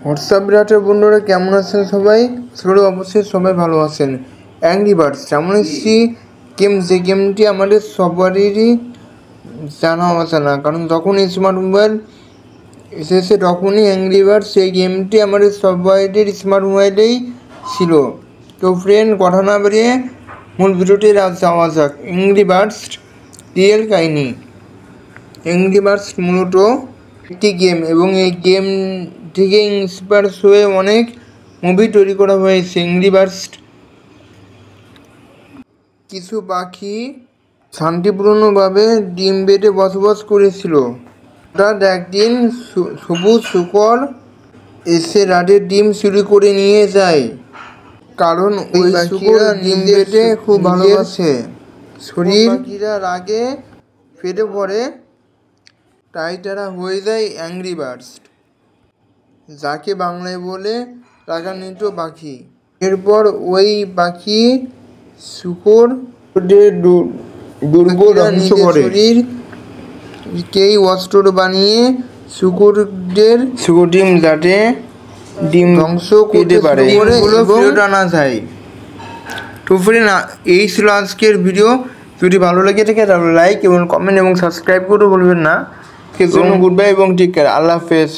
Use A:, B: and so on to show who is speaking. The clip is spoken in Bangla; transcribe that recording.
A: হোয়াটসঅ্যাপ বিরাটের বন্ধুরা কেমন আছেন সবাই? সেগুলো অবশ্যই সবাই ভালো আছেন। অ্যাংরি বার্ডস এমন একটি গেম, যে গেমটি আমাদের সবারই জানা অজানা, কারণ যখন স্মার্ট মোবাইল এসেছে তখনই অ্যাংরি বার্ডস সেই গেমটি আমাদের সবাইয়ের স্মার্ট মোবাইলেই ছিল। তো ফ্রেন্ড, কথা না বেরিয়ে মূল ভিডিওটি যাওয়া যাক। অ্যাংরি বার্ডস রিয়েল কাহিনী। অ্যাংরি বার্ডস মূলত একটি গেম, এবং এই গেম থেকে ইন্সপায়ার হয়ে অনেক মুভি তৈরি করা হয়েছে। অ্যাংরি বার্ডস কিছু পাখি শান্তিপূর্ণভাবে ডিম বেডে বসবাস করেছিল। হঠাৎ একদিন সবুজ শুকর এসে রাতের ডিম চুরি করে নিয়ে যায়, কারণ ওই পাখিরা ডিম বেডে খুব ভালোবাসে। শরীর পাখিরা রাগে ফেটে পড়ে, তাই তারা হয়ে যায় অ্যাংরি বার্ডস, যাকে বাংলায় বলে রাগান্বিত পাখি। এরপর ওই পাখি শুকরদের দুর্বল ধ্বংস করে, শরীরকেই অস্ত্র বানিয়ে শুকর ডিম যাতে ডিম ধ্বংস করতে পারে ফেরত আনা যায়। তো ফ্রেন্ড, এই ছিল আজকের ভিডিও। যদি ভালো লেগে থাকে তাহলে লাইক এবং কমেন্ট এবং সাবস্ক্রাইব করতে ভুলবেন না। সেজন্য গুড বাই এবং টেক কেয়ার। আল্লাহ হাফেজ।